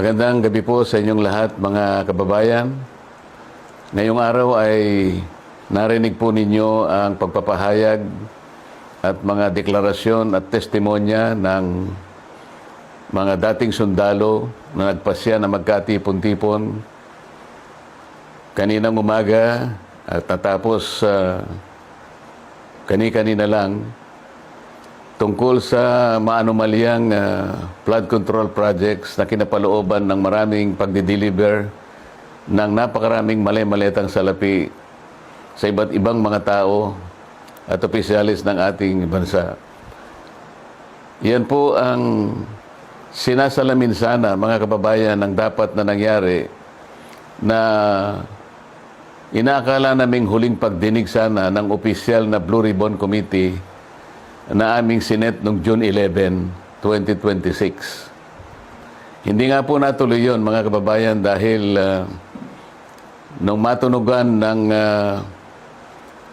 Magandang gabi po sa inyong lahat, mga kababayan. Ngayong araw ay narinig po ninyo ang pagpapahayag at mga deklarasyon at testimonya ng mga dating sundalo na nagpasya na magkatipon-tipon kaninang umaga at natapos kani-kanina lang tungkol sa maanumalyang flood control projects na kinapalooban ng maraming pagdideliver ng napakaraming mali-maletang salapi sa iba't ibang mga tao at opisyalis ng ating bansa. Yan po ang sinasalamin sana, mga kababayan, ng dapat na nangyari na inaakala naming huling pagdinig sana ng opisyal na Blue Ribbon Committee na aming sinet noong June 11, 2026. Hindi nga po natuloy yun, mga kababayan, dahil nung matunugan ng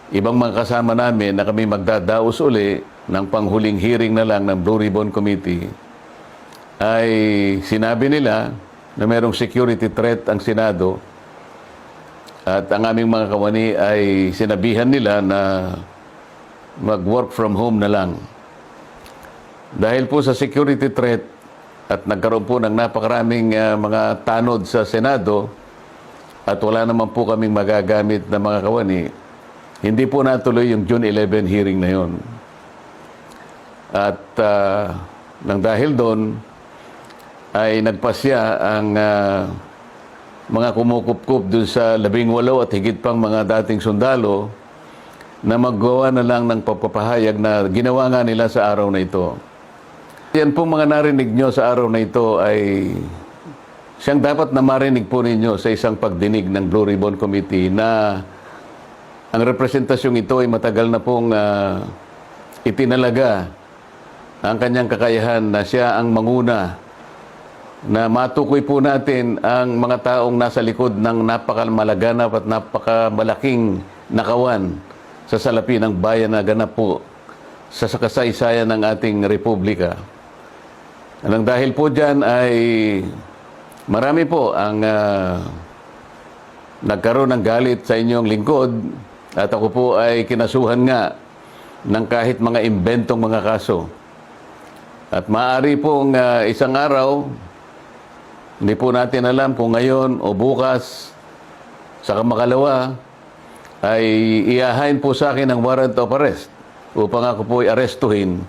ibang mga kasama namin na kami magdadaos uli ng panghuling hearing na lang ng Blue Ribbon Committee, ay sinabi nila na mayroong security threat ang Senado at ang aming mga kawani ay sinabihan nila na mag-work from home na lang. Dahil po sa security threat at nagkaroon po ng napakaraming mga tanod sa Senado at wala naman po kaming magagamit na mga kawani, hindi po natuloy yung June 11 hearing na yon. At nang dahil doon ay nagpasya ang mga kumukupkup dun sa 18 at higit pang mga dating sundalo na maggawa na lang ng pagpapahayag na ginawa nga nila sa araw na ito. Yan po mga narinig nyo sa araw na ito ay siyang dapat na marinig po ninyo sa isang pagdinig ng Blue Ribbon Committee na ang representasyong ito ay matagal na pong itinalaga ang kanyang kakayahan na siya ang manguna na matukoy po natin ang mga taong nasa likod ng napakamalaganap at napakamalaking nakawan sa salapi ng bayan na ganap po sa kasaysayan ng ating republika. Nang dahil po dyan ay marami po ang nagkaroon ng galit sa inyong lingkod at ako po ay kinasuhan nga ng kahit mga imbentong mga kaso. At maaari pong isang araw, hindi po natin alam kung ngayon o bukas, sa makalawa, ay iahain po sa akin ang warrant of arrest upang ako po ay arestuhin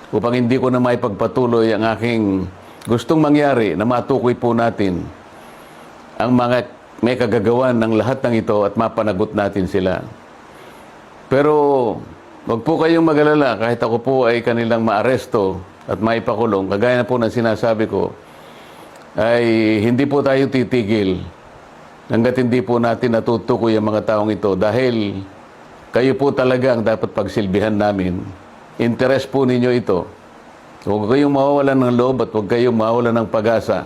upang hindi ko na maipagpatuloy ang aking gustong mangyari na matukoy po natin ang mga may kagagawan ng lahat ng ito at mapanagot natin sila. Pero wag po kayong mag-alala kahit ako po ay kanilang maaresto at maipakulong, kagaya na po ng sinasabi ko, ay hindi po tayo titigil hanggat hindi po natin natutukoy ang mga taong ito dahil kayo po talaga ang dapat pagsilbihan namin. Interes po ninyo ito. Huwag kayong mawawalan ng loob at huwag kayong mawawalan ng pag-asa.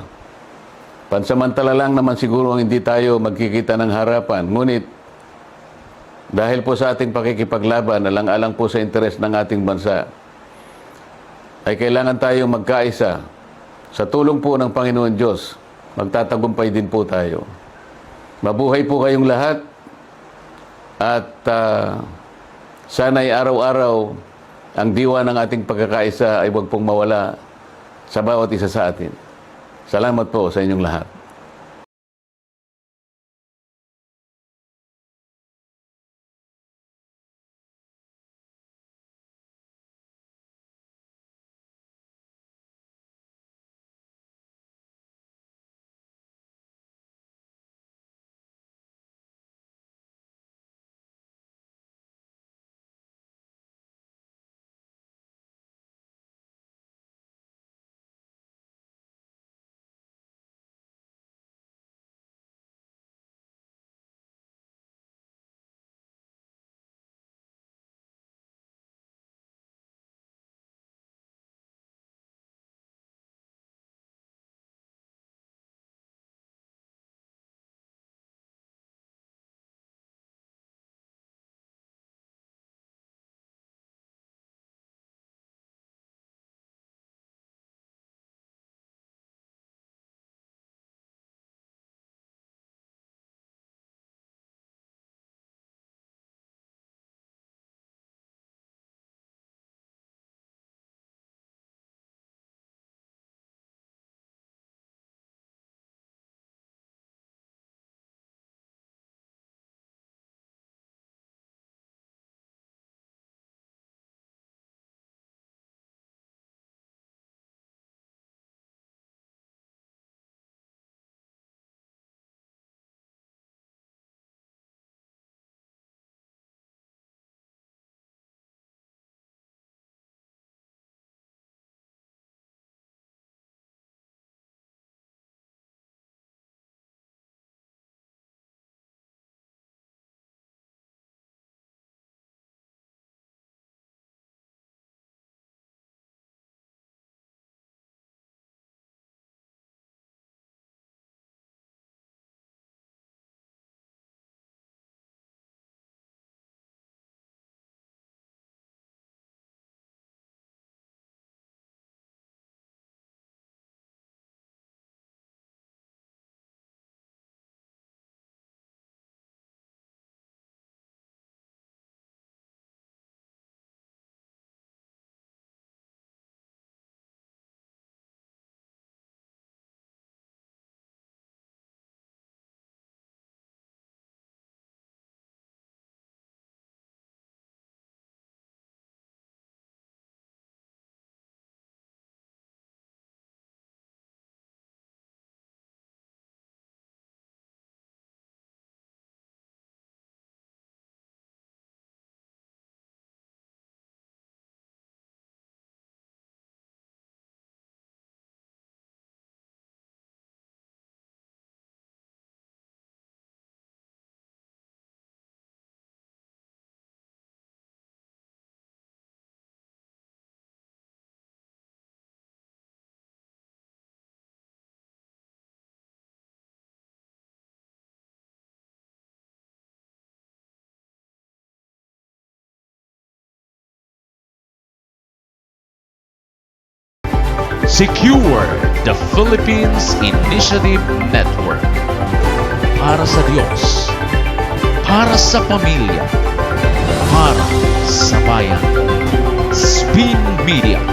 Pansamantala lang naman siguro hindi tayo magkikita ng harapan. Ngunit dahil po sa ating pakikipaglaban, alang-alang po sa interes ng ating bansa, ay kailangan tayong magkaisa. Sa tulong po ng Panginoon Diyos, magtatagumpay din po tayo. Mabuhay po kayong lahat at sana'y araw-araw ang diwa ng ating pagkakaisa ay huwag pong mawala sa bawat isa sa atin. Salamat po sa inyong lahat. Secure the Philippines Initiative Network. Para sa Diyos, para sa pamilya, para sa bayan. Spin Media,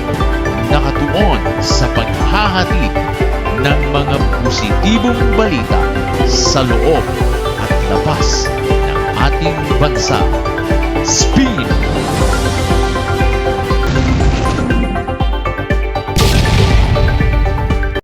nakatuon sa paghahatid ng mga positibong balita sa loob at labas ng ating bansa. Spin